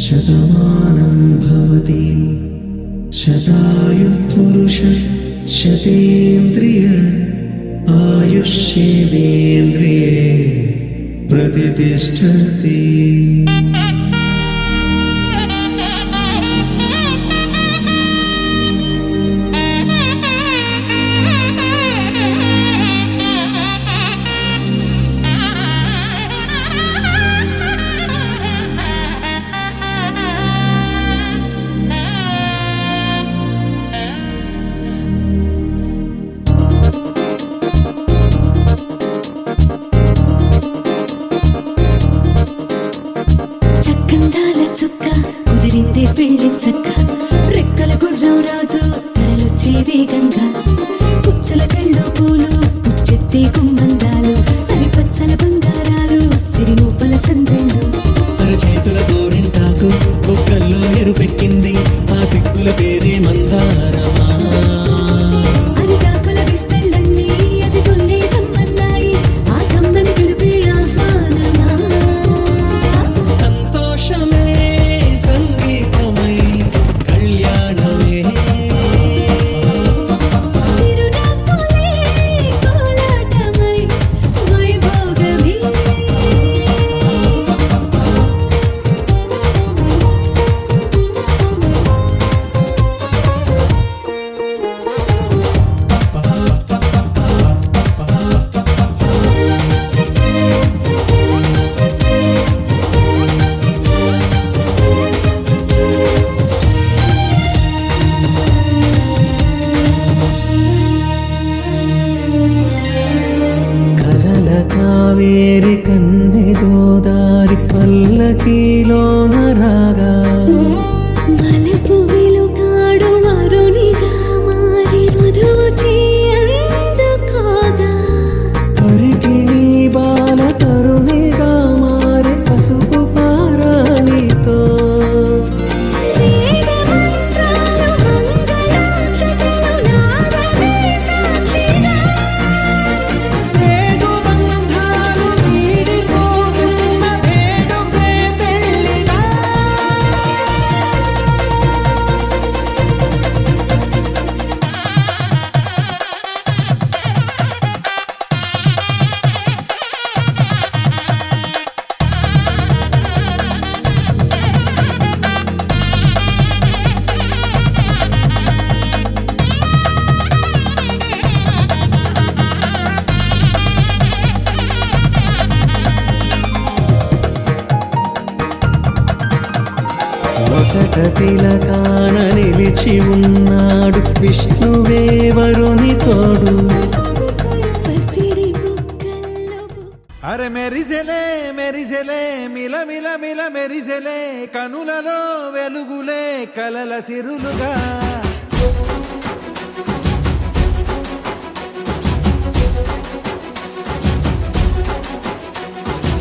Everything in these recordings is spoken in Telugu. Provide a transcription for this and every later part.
శతమానం భవతి శతాయుః పురుష శతేంద్రియ ఆయుష్యేవేంద్రియే ప్రతిష్టతి. కుదిరిందే పెళ్లి చక్క రెక్కల గుర్రం రాజు తరలొచ్చే వేగంగా పుచ్చుల చెళ్ళు పూలు పుచ్చెత్తే గుమ్మందాలు అది పచ్చల బంగారాలు సిరి మువ్వల సందెళ్ళు చేతుల గోరింటాకు బొక్కల్లో ఎరుపెక్కింది ఆ సిక్కుల పేరే మందారమా. అది డాకుల విస్తళ్ళన్నీ అది తొల్లి దమ్మన్నాయి ఆ దమ్మని పిలిపే ఆహ్వానమా. సంతోషమే సంగీతమై కళ్యాణమే చిరునవ్వులే కోలాటమై వైభోగమే. కలల కావేరి కన్నె గోదారి పల్లకీలోన రాగా వలపు వెలుగాడు వరునిగా మారి మధుచి అందుకోగా తరికి నీ బాల తరుణిగా మారే పసుపు పారాణితో వేద మంత్రాలు మంగళాక్షతలు నాదమే సాక్షిగా రేగు బంధాలు వీడిపోతున్న వేడుకే పెళ్లిగా. వసట తిలకాన నిలిచి ఉన్నాడు విష్ణువే వరుని తోడు. పసిడి బుగ్గల్లో అరే మెరిసెలే మెరిసెలే మిల మిల మిల మెరిసెలే కనులలో వెలుగులే కలల సిరులుగా.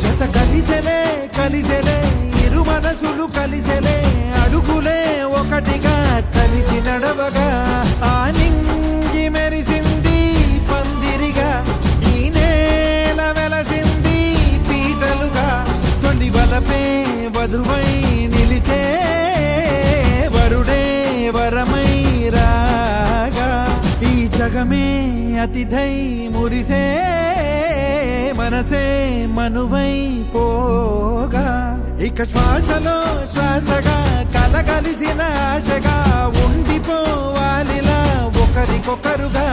జత కలిసెలే కలిసెలే ఇరు మనసులు కలిసెలే అడుగులే ఒకటిగా కలిసి నడవగా ఆ నింగి మెరిసింది పందిరిగా ఈ నేల వెలసింది పీటలుగా తొలి వలపే వధువై నిలిచే వరుడే వరమై రాగా ఈ జగమే అతిథై మురిసే మనసే మనువై పోగా ఇక శ్వాసలో శ్వాసగా కలగలిసిన ఆశగా ఉండిపోవాలిలా ఒకరికొకరుగా.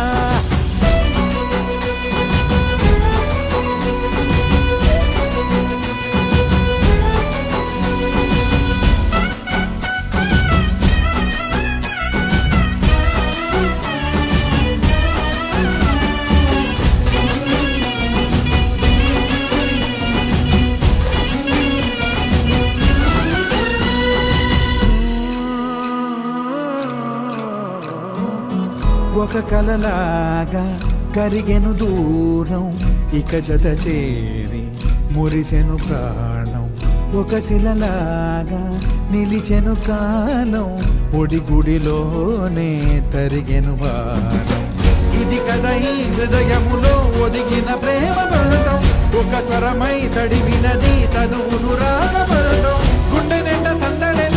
ఒక కలలాగా కరిగెను దూరం ఇక జత చేరి మురిసెను ప్రాణం ఒక శిలలాగా నిలిచెను కాలం ఒడిగుడిలోనే తరిగెను వారం ఇది కదా ఈ హృదయములో ఒదిగిన ప్రేమ పర్వతం ఒక స్వరమై తడివినది తనువును రాగపడతాం గుండె నిండా సందడే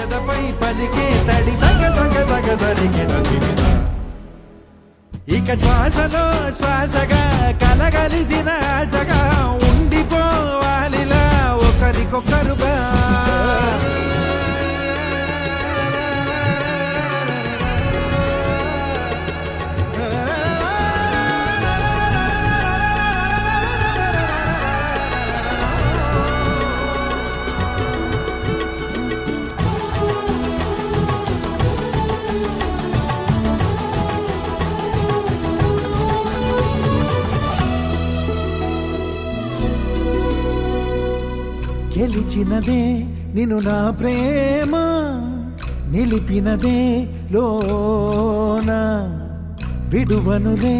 ఎదపై పలికే తడి తగ తగ తగ తరిగిన తిమిర. ఇక శ్వాసలో శ్వాసగా కలగలిసిన ఆశగా ఉండిపోవాలిలా ఒకరికొకరుగా. గెలిచినదే నిన్ను నా ప్రేమ, నిలిపినదే లోన, విడువనులే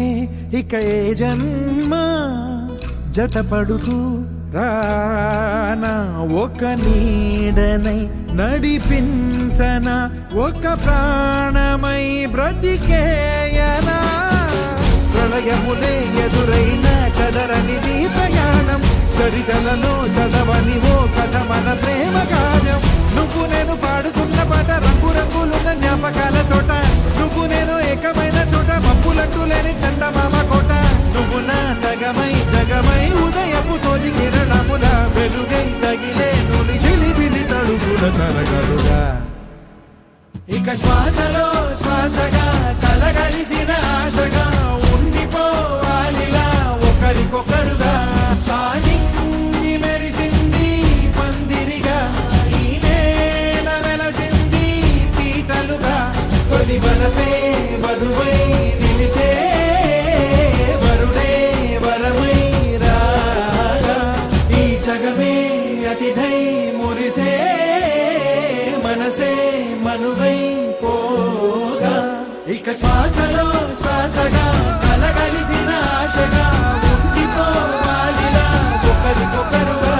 ఇక ఏ జన్మ, జతపడుతూ రానా ఒక నీడనై నడిపించన, ఒక ప్రాణమై బ్రతికేయనా. ప్రళయములే ఎదురైన చదరనిది ప్రయాణం, చరితలలో చదవని ఓ కథ మన ప్రేమ కార్యం. నువ్వు నేను పాడుతున్న పాట రంగు రంగులున్న జ్ఞాపకాల తోట, నువ్వు నేను ఏకమైన చోట మప్పులంటూ లేని చందమామ కోట. నువ్వు నా సగమై జగమై ఉదయపు తోటి కిరణముల వెలుగై తగిలే నులి చిలిపిలి తడుగుల తరగలుగా. ఇక శ్వాసలో శ్వాసగా కలగలిసిన ఆశగా ఉండిపోవాలిలా ఒకరికొకరుగా. ఆనింగి మెరిసింది పందిరిగా, ఈ నేల వెలసింది పీటలుగా. తొలి వలపే వధువై నిలిచే వరుడే వరమై రాగా, ఈ జగమే అతిథై మురిసే మనసే మనువై పోగా. ఇక శ్వాసలో శ్వాసగా కలగలిసిన ఆశగా ఉండిపోవాలిలా ఒకరికొకరుగా.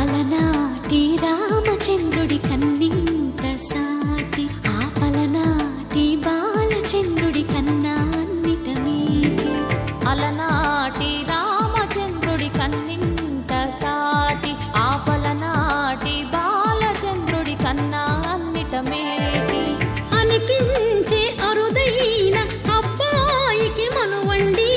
అలనాటి రామచంద్రుడి కన్నింత సాటి, ఆపలనాటి బాలచంద్రుడి కన్నా అన్నిట మీటి. అలనాటి రామచంద్రుడి కన్నింత సాటి, ఆపలనాటి బాలచంద్రుడి కన్నా అన్నిట మేటి. అనిపించే అరుదైన అబ్బాయికి మనువండి,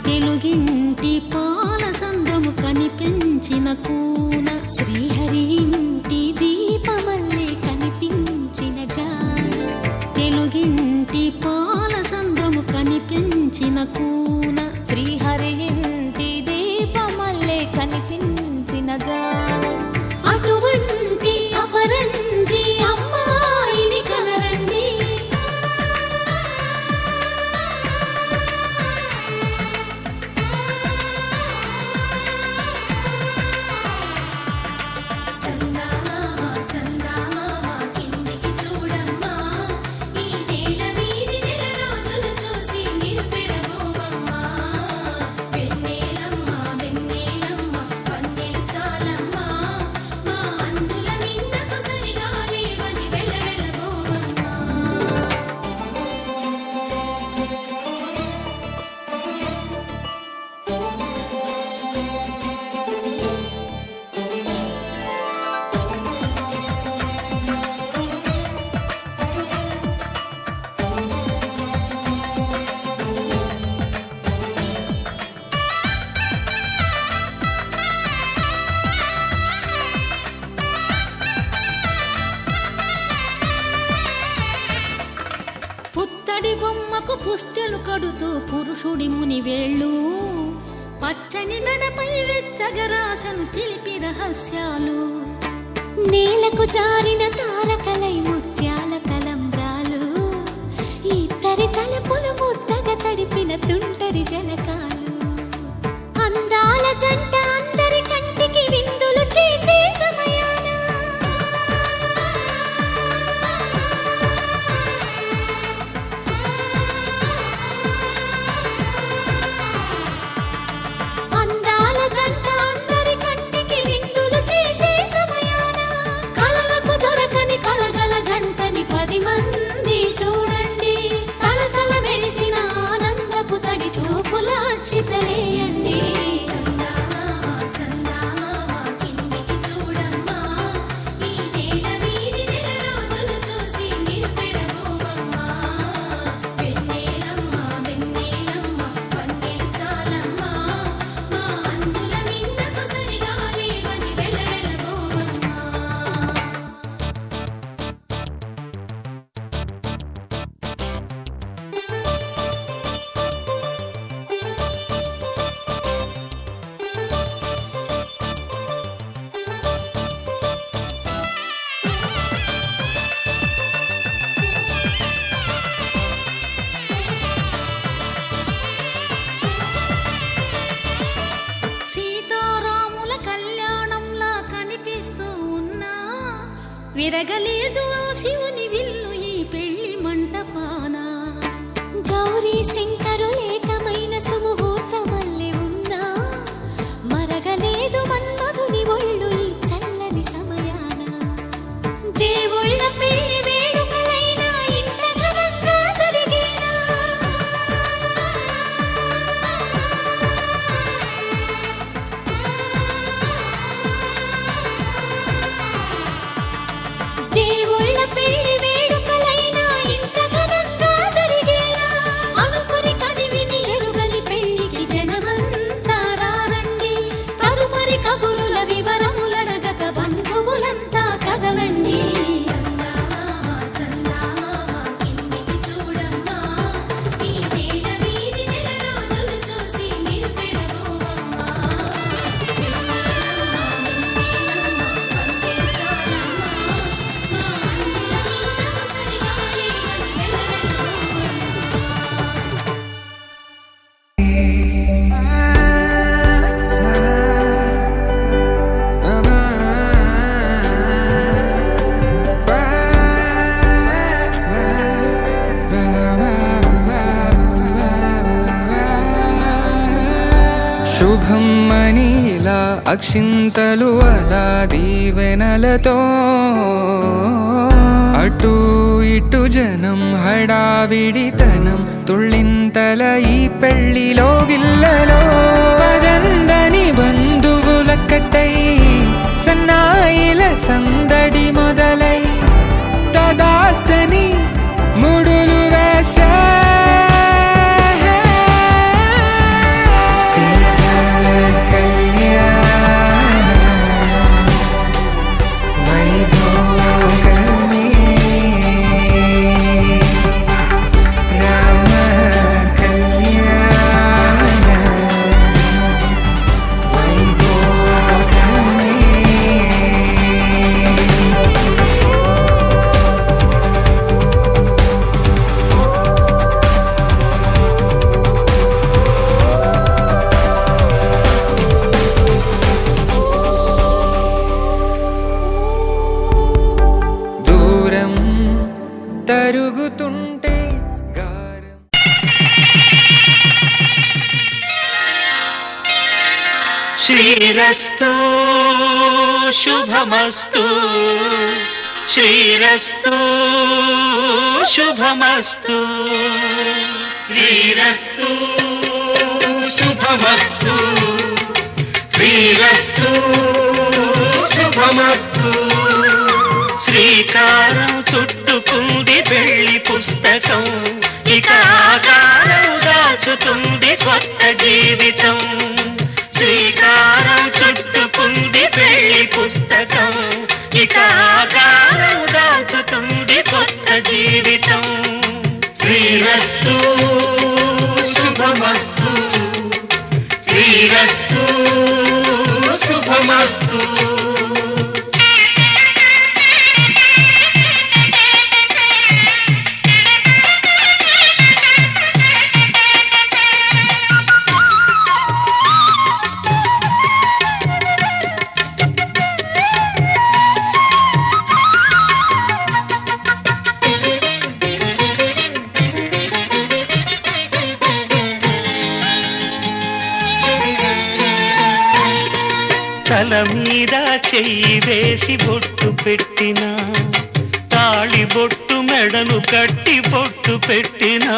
తెలుగింటి పాలసంద్రము కనిపించిన కూన, శ్రీహరి ఇంటి దీపమల్లే కనిపించిన జాన. తెలుగింటి పాలసంద్రము కనిపించిన కూన, శ్రీహరి ఇంటి దీపమల్లే కనిపించిన జాన. అటువంటి అపరంజి అమ్మాయిని కనరండి. చందమామ చందమామ కిందికి చూడమ్మా, ఈ నేల వీధి నెల రోజులు చూసి నివ్వెరబోవమ్మా. వెన్నెలమ్మ వెన్నెలమ్మ వన్నెలు చాలమ్మా, మా అందుల మిన్నకు సరిగా లేవని వెలవెలబోవమ్మా. పుత్తడి బొమ్మకు పుస్తెలు కడుతూ పురుషుడి ముని వేళ్ళు, పచ్చని నడపై వెచ్చగరాసను చిలిపి రహస్యాలు. నేలకు జారిన తారకలై ముత్యాల తలం తొలి జలకాలు. అందాల జంట అందరి కంటికి విందులు చేసే సమయాన అందాల జంట అందరి కంటికి విందులు చేసే సమయాన కలలకు దొరకని కలగల జంటని 10 మంది చూడండి. తలతల మెరిసిన ఆనందపు తడి చూపుల అచ్చితలేయండి. సీతారాముల కళ్యాణంలా కనిపిస్తూ ఉన్నా విరగలేదు ఆ శివుని విల్లు ఈ పెళ్లి మంటపాన. గౌరీ శంకరులేకమైన సుముహూర్తమల్లె ఉన్నా మరగలేదు మన్మధుని ఒళ్ళు ఈ చల్లని సమయాన. దేవుళ్ళ పెళ్లి వేడుకలైనా ఇంత ఘనంగా జరిగేనా? దేవుళ్ళ పెళ్లి వేడుకలైనా ఇంత ఘనంగా జరిగేలా? అనుకుని కదివిని ఎరుగని పెళ్లికి జనమంతా రారండి. తదుపరి కబురుల వివరములడగక బంధువులంతా కదలండి. శుభం మనీలా అక్షింతలు అలా దీవెనలతో అటు ఇటు జనం హడావిడితనం తుళ్ళింతల ఈ పెళ్లిలో గిల్లలో పదందని బంధువులక్కటై సన్నాయిల సందడి మొదలై తదాస్తని ముడులు వేసే తరుగుతుంటే గారం. శ్రీరస్తు శుభమస్తు శ్రీరస్తు శుభమస్తు శ్రీరస్తు శుభమస్తు శ్రీరస్తు శుభమస్తు. శ్రీకారం చుట్టుకుంది పెళ్లి పుస్తకం, ఇక ఆకారం దాచుతుంది కొత్త జీవితం. శ్రీకారం చుట్టుకుంది పెళ్లి పుస్తకం, ఇక ఆకారం దాచుతుంది కొత్త జీవితం. శ్రీరస్తు శుభమస్తు శ్రీరస్తు శుభమస్తు. చెయ్యి వేసి బొట్టు పెట్టినా తాళి బొట్టు మెడను కట్టి బొట్టు పెట్టినా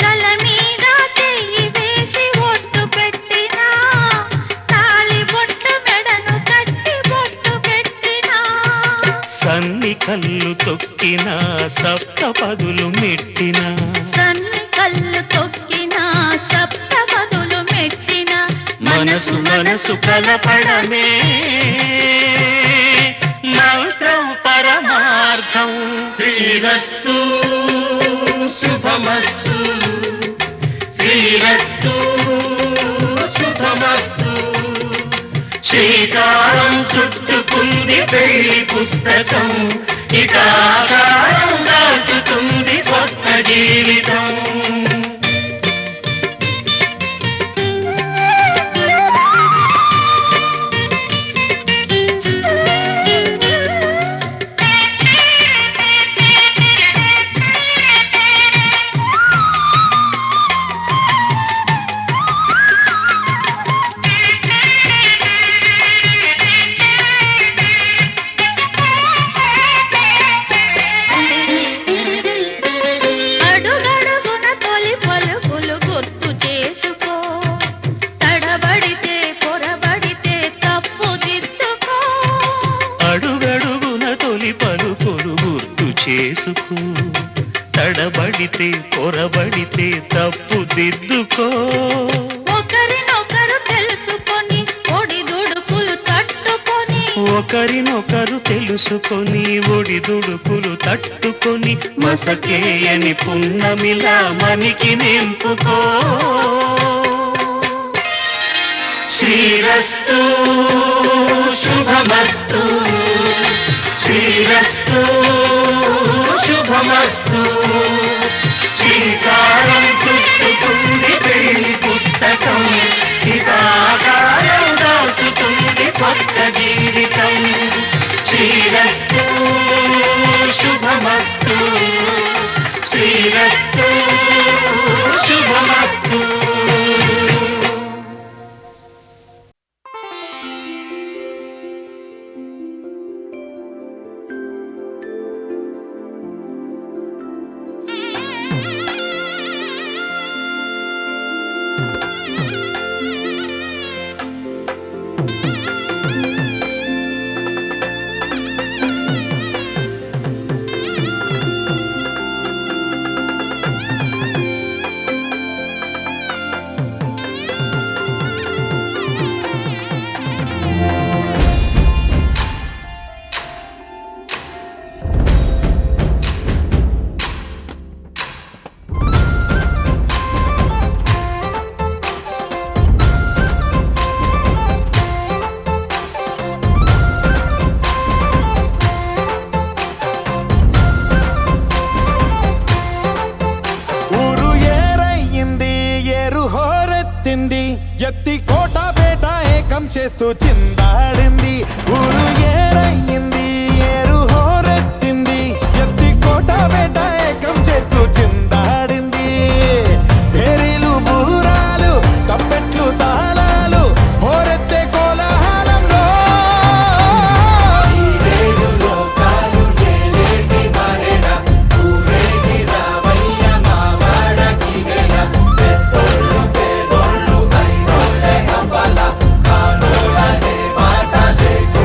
తల మీద చెయ్యి వేసి బొట్టు పెట్టినా తాళి బొట్టు మెడను కట్టి బొట్టు పెట్టినా సన్ని కళ్ళు తొక్కినా సప్తపదులు మెట్టినా సన్ని కళ్ళు తొక్కినా సప్తపదులు మెట్టినా మనసు మనసు కలపడమే మంత్రం పరమార్థం శ్రీరస్తు శుభమస్తు శ్రీరస్తు శుభమస్తు శ్రీకారం చుట్టుకుంది పెళ్లి పుస్తకం ఇక ఆకారం దాచుతుంది కొత్త జీవితం అడుగడుగున తొలి పలుకులు గుర్తు చేసుకో తడబడితే పొరబడితే తప్పు దిద్దుకో అడుగడుగున తొలి పలుకులు గుర్తు చేసుకో తడబడితే పొరబడితే తప్పు దిద్దుకో ఒకరినొకరు తెలుసుకొని ఒడిదుడుకులు తట్టుకొని ఒకరినొకరు తెలుసుకొని ఒడిదుడుకులు తట్టుకొని మసకేయని పున్నమిలా మనికి నింపుకో శ్రీరస్తు శుభమస్తు శ్రీరస్తు శుభమస్తు శ్రీకారం చుట్టుకుంది పెళ్లి పుస్తకం ఇక ఆకారం దాచుతుంది కొత్త జీవితం శ్రీరస్తు శుభమస్తు శ్రీరస్తు శుభమస్తు ఎత్తి కోట బేట ఏకం చేస్తూ చిందాడింది ఊరు ఏరయ్యింది ఏరు హోరెత్తింది ఎత్తి కోట బేట ఏకం చేస్తూ చిందాడింది పేరీలు బూరాలు తప్పెట్లు తాళాలు హోరెత్తే కోలాహలంలో లేకుండా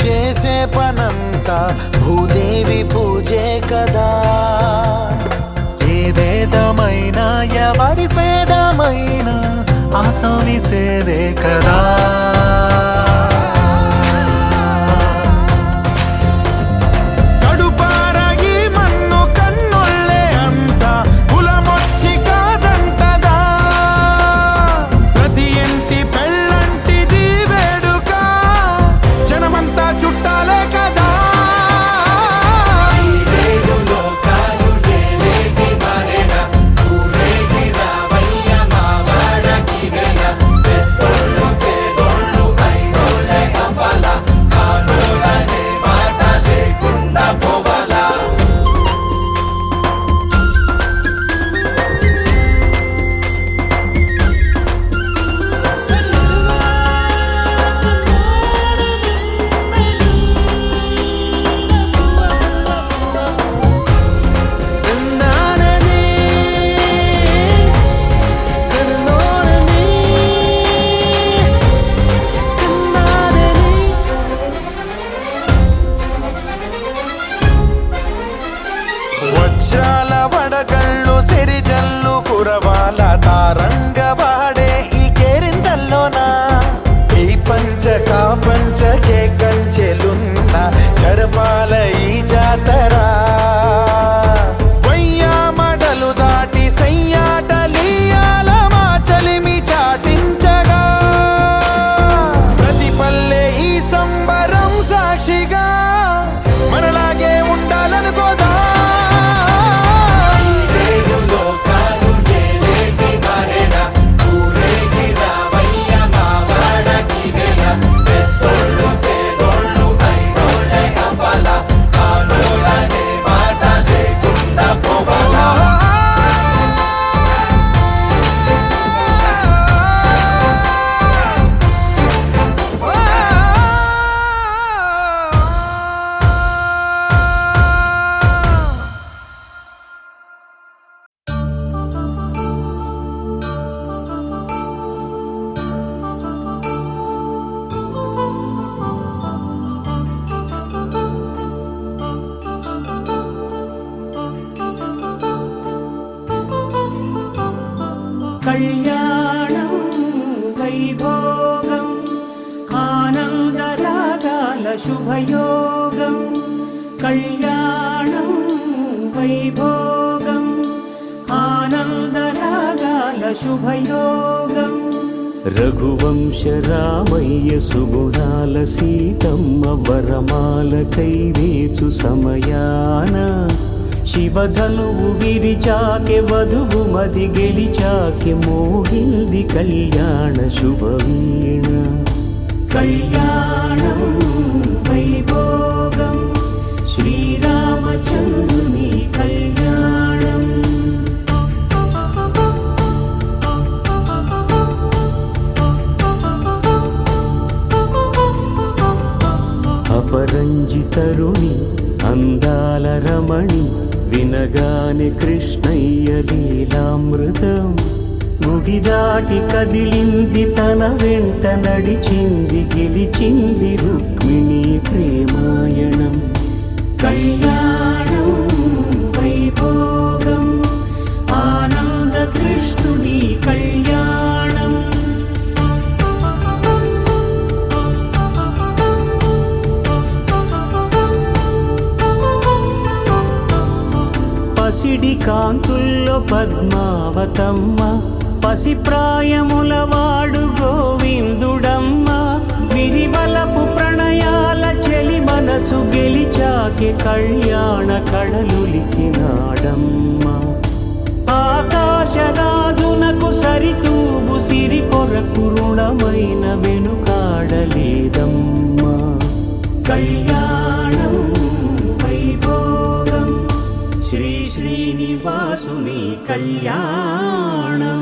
చేసే పనంతా భూదేవి పూజే కదా. ఏ వేదమైనా ఎవరి వేదమైనా ఆ స్వామి సేవే కదా. వజ్రాల వడగళ్ళు సిరిజల్లు కురవాల తారంగవాడే ఈ కేరిందల్లోనా. ఈ పంచకా పంచకే కంచెలున్న జరపాల ఈ జాతరా. వయ్యామడలు దాటి సయ్యాటలీయాల మా చలిమి చాటించగా. ప్రతి పల్లె ఈ సంబరం సాక్షిగా మనలాగే ఉండాలనుకోదా. కళ్యాణం వైభోగం ఆనందరాగాల శుభయోగం. కళ్యాణం వైభోగం ఆనందరాగాల శుభయోగం. రఘువంశ రామయ్య సుగుణాల సీతమ్మ వరమాల కైవేచు సమయాన. శివధనువు విరిచాకె వధువు మది గెలిచాకె మోగింది కళ్యాణ శుభవీణ. కళ్యాణం వైభోగం శ్రీరామచంద్రుని కళ్యాణం. అపరంజి తరుణి అందాల రమణి వినగానే కృష్ణయ్య లీలామృతం. గుడి దాటి కదిలింది తన వెంట నడిచింది గెలిచింది రుక్మిణి ప్రేమాయణం. కళ్యాణం వైభోగం ఆనంద కృష్ణుని కళ్యాణం. పసిడి కాంతుల్లో పద్మావతమ్మ పసిప్రాయముల వాడు గోవిందుడమ్మ. విరివలపు ప్రణయాల చెలి మనసు గెలిచాకే కళ్యాణ కళలులికినాడమ్మ. ఆకాశరాజునకు సరితూబు సిరి కొరకు రుణమైన వెనుకాడలేదమ్మా. కళ్యాణం వైభోగం శ్రీ శ్రీనివాసుని కళ్యాణం.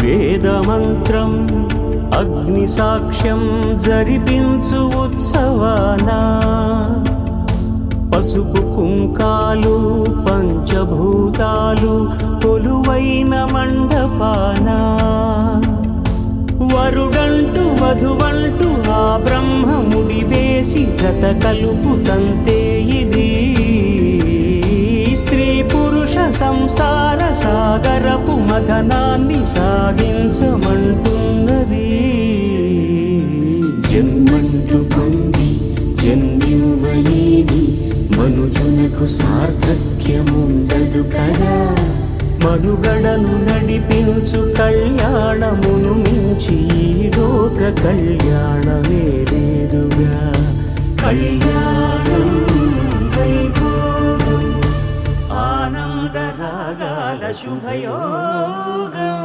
వేదమంత్రం అగ్ని సాక్ష్యం జరిపించు ఉత్సవాన పసుపు కుంకాలు పంచభూతాలు కొలువైన మండపాన వరుడంటూ వధువంటూ ఆ బ్రహ్మముడి వేసి జత కలుపుతంతే ఇది స్త్రీ పురుష సంసార సాగరపు మథనాన్ని సాగించమంటున్నది. జన్మంటూ పొంది జన్మివ్వలేని మనుజునకు సార్థక్యముండదు కదా. మనుగడను నడిపించు కళ్యాణమును మించి ఈ లోక కళ్యాణమే లేదుగా. కళ్యాణం వైభోగం ఆనందరాగాల శుభయోగం.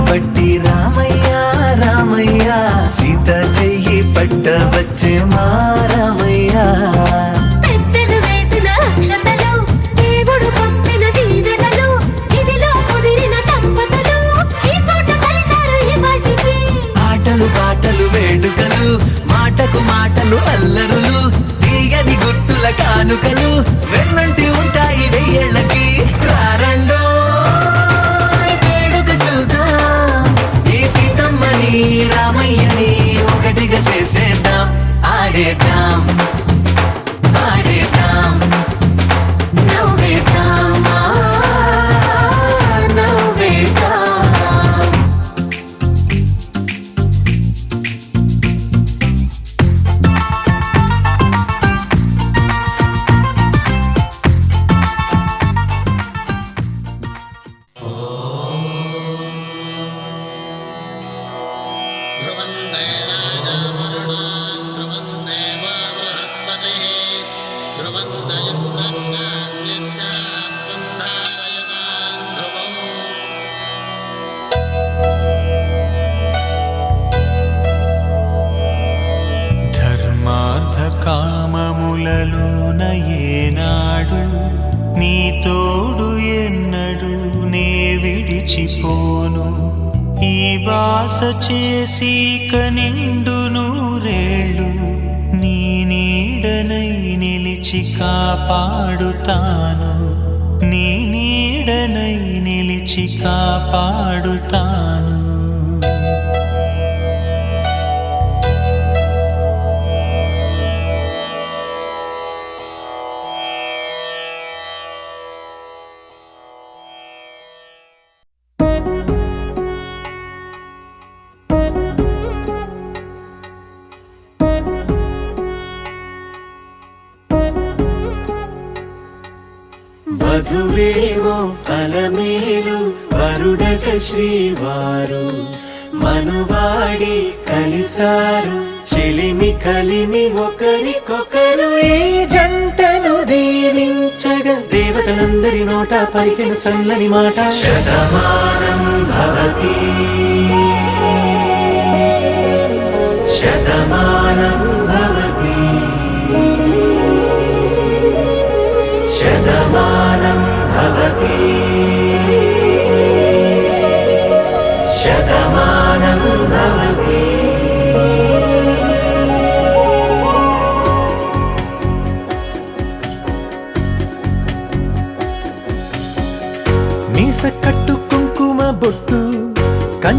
బట్టి రామయ్య రామయ్య సీత చెయ్యి పట్టవచ్చే మా రామయ్య. పెద్దలు వేసిన అక్షతలు దేవుడు పంపిన దీవెనలు ఇవిలో కుదిరిన దంపతులు ఈ చోట కలిసారు ఈ వాటికి. ఆటలు పాటలు వేడుకలు మాటకు మాటలు అల్లరులు తీయని గుట్టుల కానుకలు వెన్నంటి ఉంటాయి వెయ్యేళ్ళకి. రారండో రామయ్యని ఒకటిగా చేసేద్దాం ఆడేద్దాం ఆడేద్దాం నవ్వేద్దాం నవ్వేద్దాం. కామములలోన ఏనాడు నీ తోడు ఎన్నడు నే విడిచిపోను. ఈ వాస చేసి కనిండు నూరేళ్ళు నీ నీడనై నిలిచి కాపాడుతాను. నీ నీడనై నిలిచి కాపాడుతాను. వధువేవో అలమేలు వరుడట శ్రీవారు మనువాడి కలిసారు చెలిమి కలిమి ఒకరికొకరు. ఈ జంటను దీవించగా దేవతలందరి నోట పలికిన చల్లని మాట. శతమానం భవతి శతమానం భవతి శతమానం భవతి శతమానం భవతి.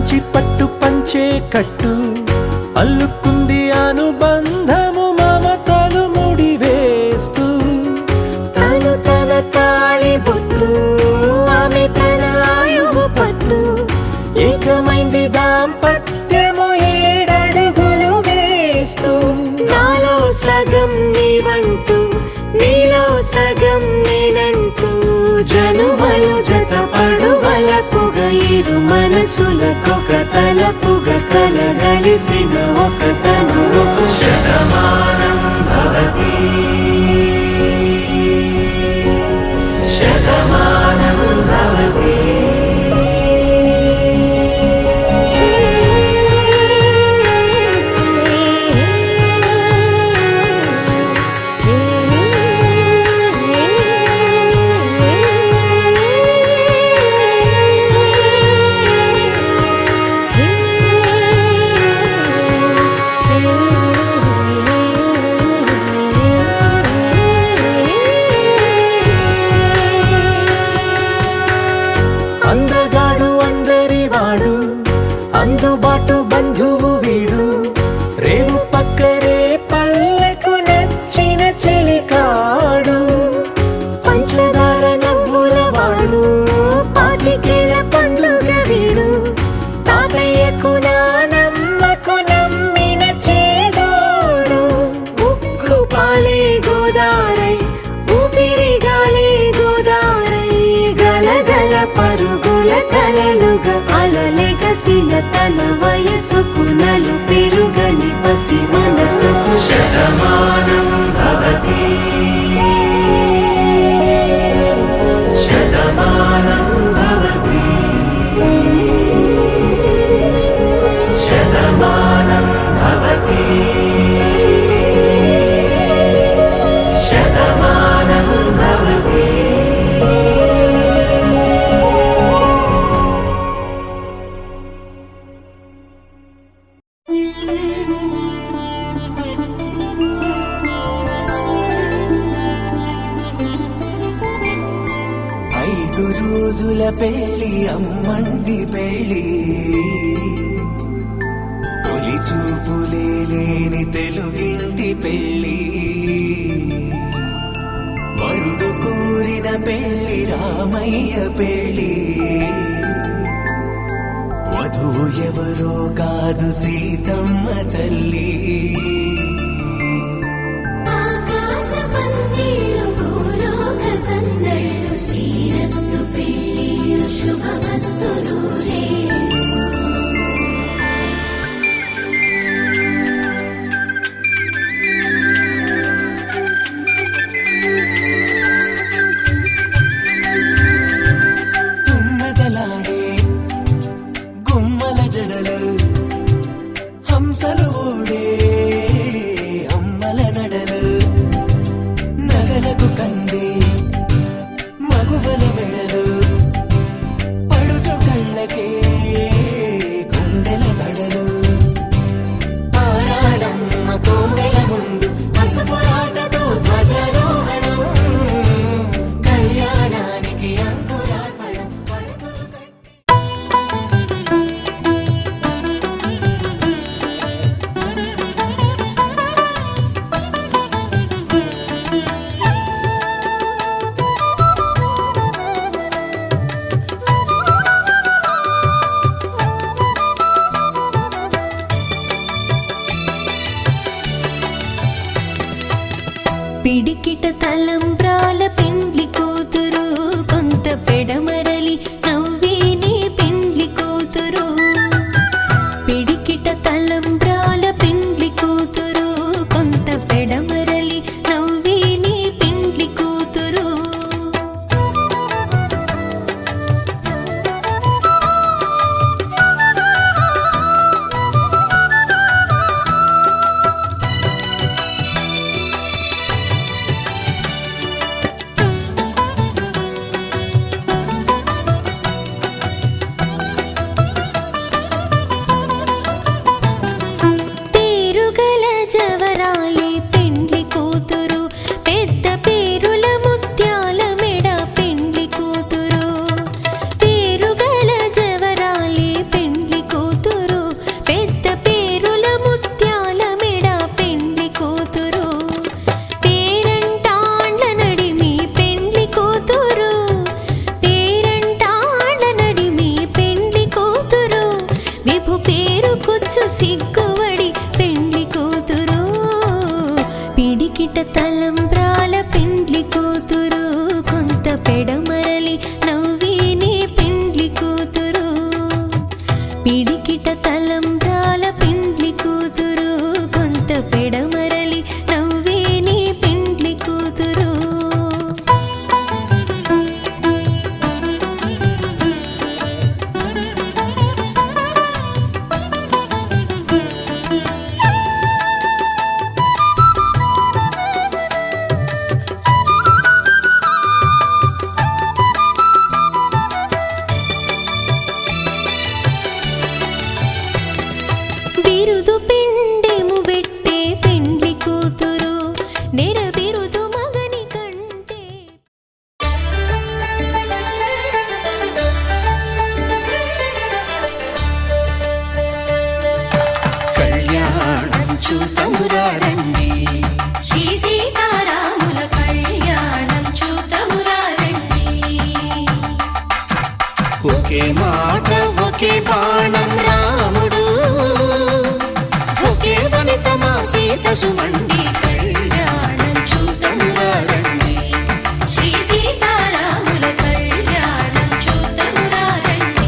కంచి పట్టు పంచే కట్టు అల్లుకుంది అనుబంధము మమతలు ముడివేస్తూ తను తన తాళి బొట్టు ఆమె తన ఆయువు పట్టు ఏకమైంది దాంపత్యము 7 అడుగులు వేస్తూ నాలో సగం నీవంటూ నీలో సగం నేనంటూ జనుమలు జతపడువలపుగ ఇరు మనసులకొక తలపుగ కలగలిసిన ఒక తను శతమానం భవతి శతమానం భవతి అందగాడు అందరివాడు అందుబాటు బంధువు వీడు రేవు పక్కరే పల్లెకు నచ్చిన చెలికాడు పంచదార నవ్వుల వాడు పాతికేల పండుగ వీడు తాతయ్యకు నానమ్మకు నమ్మిన చేదోడు ఉక్కు పాలే గోదారై ఊపిరి గాలే గోదారై గలగల పరుగుల కలలుగా అలలెగసిన తన వయసుకు నలు పెరుగని పసి మనసుకు శతమానం భవతి శతమానం భవతి శతమానం భవతి శతమానం భవతి ఐదు రోజుల పెళ్లి అమ్మండి పెళ్లి తొలి చూపులే లేని తెలుగింటి పెళ్లి వరుడు కోరిన పెళ్లి రామయ్య పెళ్లి వధువు ఎవరో కాదు సీతమ్మ తల్లి ఆకాశ పందిళ్ళు భూలోక సందళ్ళు శ్రీరస్తు పెళ్ళిళ్ళు శుభమస్తు నూరే తుమ్మెదలాడే గుమ్మల జడలు హంసలు ఓడే అమ్మల నడలు నగలకు కంది మగువల మెడలు పడుచు కళ్ళకే గుండెల తడలు ఆరాడమ్మ కోవెల ముందు పసుపురాటతో ధ్వజారోహణం కళ్యాణానికి అంకురార్పణం పలుకులు కట్టి పిడికిట తలంబ్రాల పెండ్లి కూతురు కొంత పెడమరలి నవ్విని పెండ్లి కూతురు పిడికిట తలంబ్రాల పెండ్లి కూతురు కొంత పెడమరలి నవ్విని పెండ్లి కూతురు తలంబ్రాల పెండ్లి కూతురు కొంత పెడమరలి నవ్విని పెండ్లి కూతురు పిడికిట తలంబ్రాల పెండ్లి కూతురు కొంత పెడమరలి నవ్విని పెండ్లి కూతురు బిరుదు పిండెము పెట్టే పెండ్లి కూతురు నెర బిరుదు మగని కంటే కళ్యాణం చూతమురారండి శ్రీ సీతారాముల కళ్యాణం చూతమురారండి ఒకే మాట ఒకే బాణం రాముడు ఒకే వనిత మా సీత సుమండి కళ్యాణం చూతమురారండి శ్రీ సీతారాముల కళ్యాణం చూతమురారండి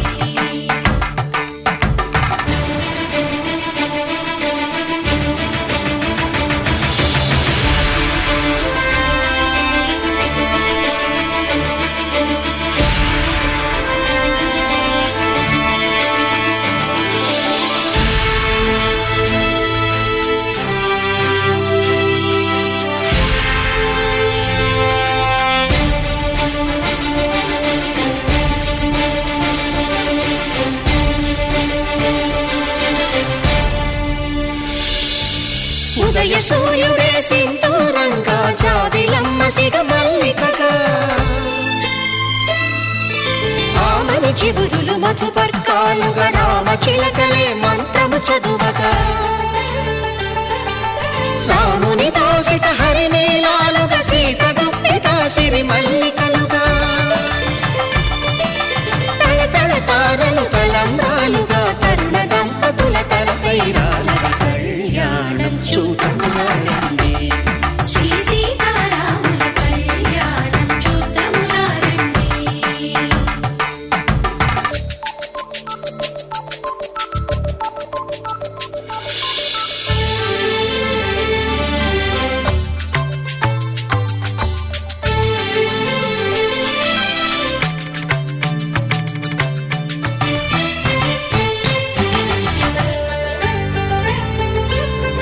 ఉదయ సూర్యుడే సింధూరంగా జాబిలమ్మ సిగ మల్లికగా ఆమని చివురులు మధుపర్కాలుగా రామ చిలకలే మంత్రము చదువగా రాముని దోసిట హరినీలాలుగా సీత గుప్పిట సిరి మల్లికలుగా తళతళ తారలు తలంబ్రాలుగా తరుణ దంపతుల తలపైరాలుగా కళ్యాణం చూతమురారండి శ్రీ సీతారాముల కళ్యాణం చూతమురారండి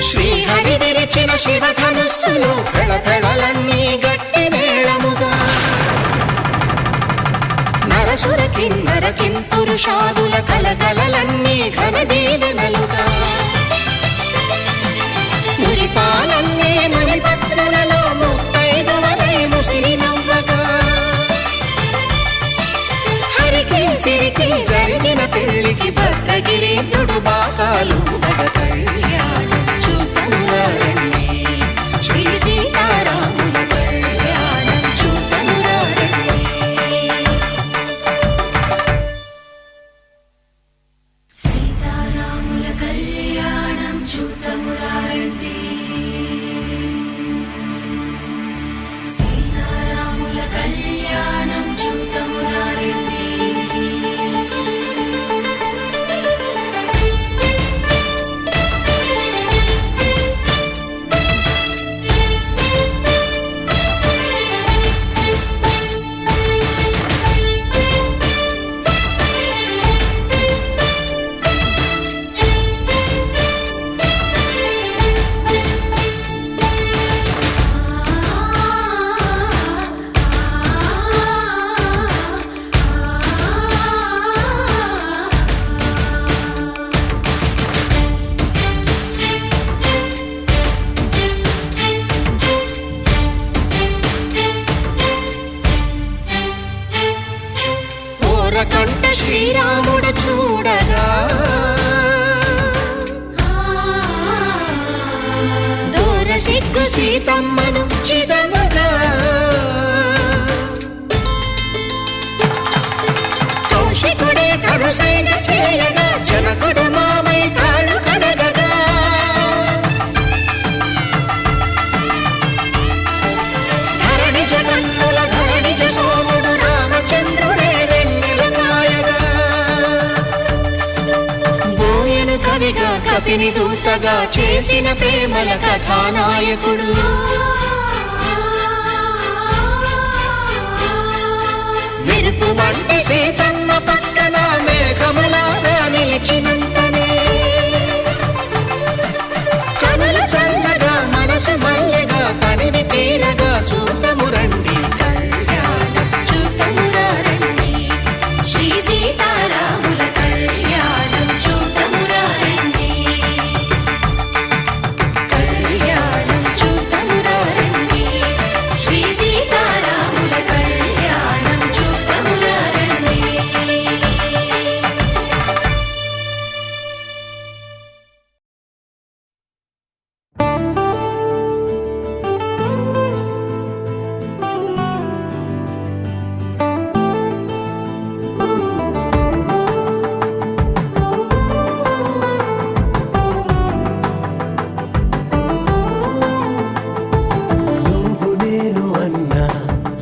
శ్రీహరి విరిచిన శివధనుస్సులు పెళపెళలన్నీ గట్టి మేళముగా నరసుర కిన్నర కింపురుషాదుల కలకలలన్నీ ఘన దీవెనలుగా మురిపాలన్నీ మణిపత్రులలో ముత్తైదువలై ముసిరి నవ్వగా హరికి సిరికి జరిగిన పెళ్లికి భద్రగిరీంద్రుడు బాకాలు మగ కళ్యాణం చూతమురారండి శ్రీ సీతారాముల కళ్యాణం చూతమురారండి సీతారాముల కళ్యాణం చూతమురారండి సీతారాముల కళ్యాణం చూతమురారండి కంట శ్రీరాముడు చూడగా దూర సిగ్గు సీతమ్మను చిదమగా కౌశికుడే కరుసైన చేయగా జనకుడు మామై కాళ్ళు కడగగా కపిని దూతగా చేసిన ప్రేమల కథానాయకుడు. మెరుపు వంటి సీతమ్మ పక్కన మేఘములాగా నిలిచినంతనే కనులు చల్లగా మనసు మల్లెగా తనివి తీరగా చూతము రండి కళ్యాణం చూతమురా రండి. శ్రీ సీతారాముల కళ్యాణం చూతమురా రండి. కళ్యాణం చూతమురా రండి. శ్రీ సీతారాముల కళ్యాణం చూతమురా రండి. నువ్వు నేను అన్న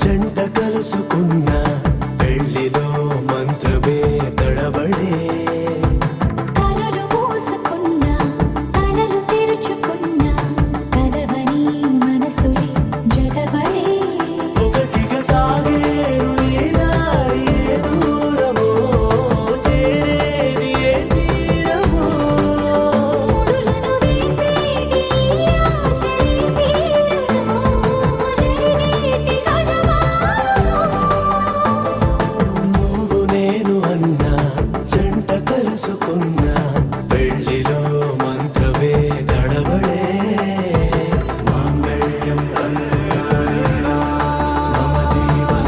జంట కలుసుకున్న పెళ్లిలో మంత్రమే తడబడే కలలు మూసుకున్నా కలలు తెరుచుకున్నా కలవని మనసులే జగబడే ఒకటిగా సాగేను ఈ దారి ఏ దూరమో చేరేది ఏ తీరమో ముడులను వేసేటి ఆశలే తీరును జరిగేటి కథమారును. నువ్వు నేను అన్న జంట కలుసుకున్న పెళ్లిలో మంత్రమే తడబడే మాంగళ్యం కళ్యాణేన మమ జీవన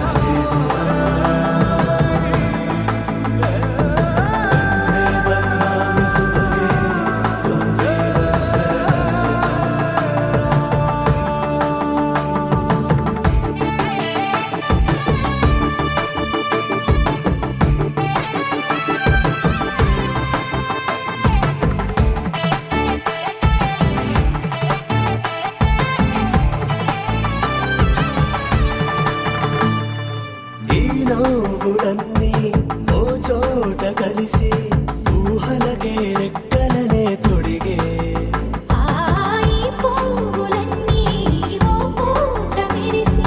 ఈ నవ్వులన్నీ ఓ చోట కలిసి ఊహలకే రెక్కలనే తొడిగే ఈ పువ్వులన్నీ ఓ పూట మెరిసి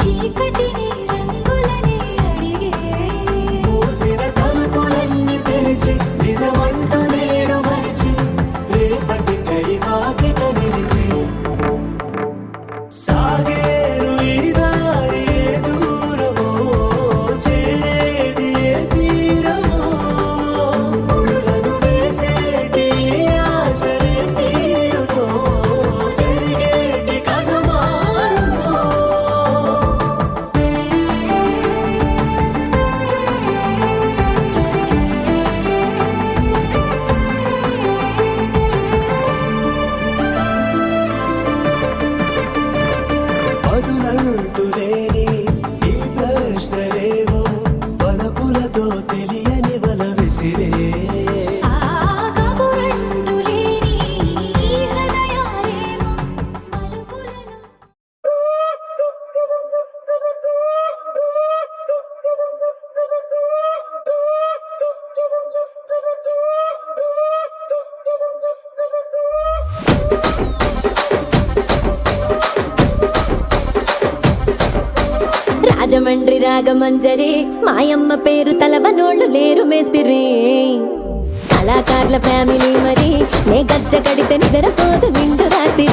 చీకటిని రంగులనే అడిగే మూసిన తలుపులన్నీ తెరిచి నిజమంటూ నేడు మరిచి రేపటికై వాకిట నిలిచి సాగేరు ఈ దారి ఏ దూరమో చేరేది ఏ తీరమో ముడులను వేసేటి ఆశలే తీరుతో జరిగేటి కథ మారునో బదులంటూ లేని ఈ ప్రశ్నలేవో వలపులతో తెలియని వల విసిరే కబురంటూ లేని ఈ హృదయాలేమో మలుపులను రాజమండ్రి రాగమంజరి మాయమ్మ పేరు తలవనోళ్ళు లేరు మేస్తిరి కళాకారుల ఫ్యామిలీ మరి నే గజ్జ కడితే నిద్రపోదు నిండు రాత్రి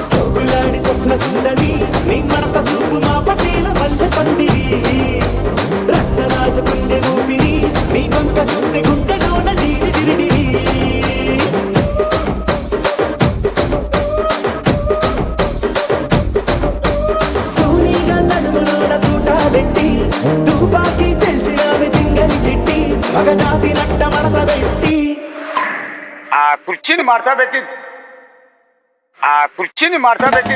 సోగులాడి స్వప్న సుందరి నీ మడత సూపు మా పటేల మల్లె పందిరి రచ్చరాజ పుండె ఊపిరి నీ వంక చూస్తే గుండెలోన డీరి డిరిడిరి తూనీగా నడుములోన తూట పెట్టి తుపాకి పెంచి ఆమె తింగని చిట్టి మగజాతి నట్ట మడత పెట్టి ఆ కుర్చీని మార్చా పెట్టి ఆ కుర్చీని మార్చా పెట్టి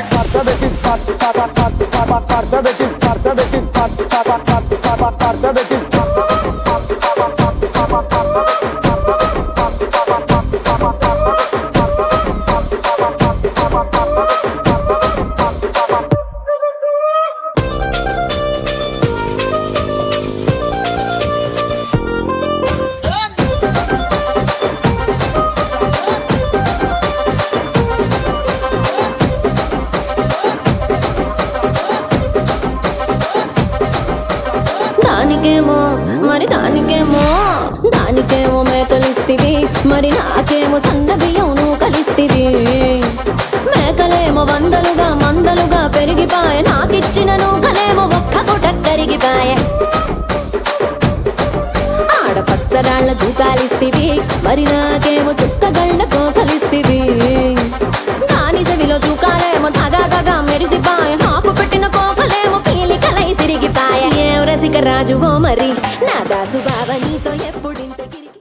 దానికేమో మేకలిస్తివి మరి నాకేమో సన్న బియ్యం నువ్వు కలిస్తివి మేకలేమో మందలుగా పెరిగిపాయ నాకిచ్చిన నూకలేమో ఒక్క పూట కరిగిపాయ ఆడపచ్చరాళ్ళ దూకాలిస్తివి మరి నాకేమో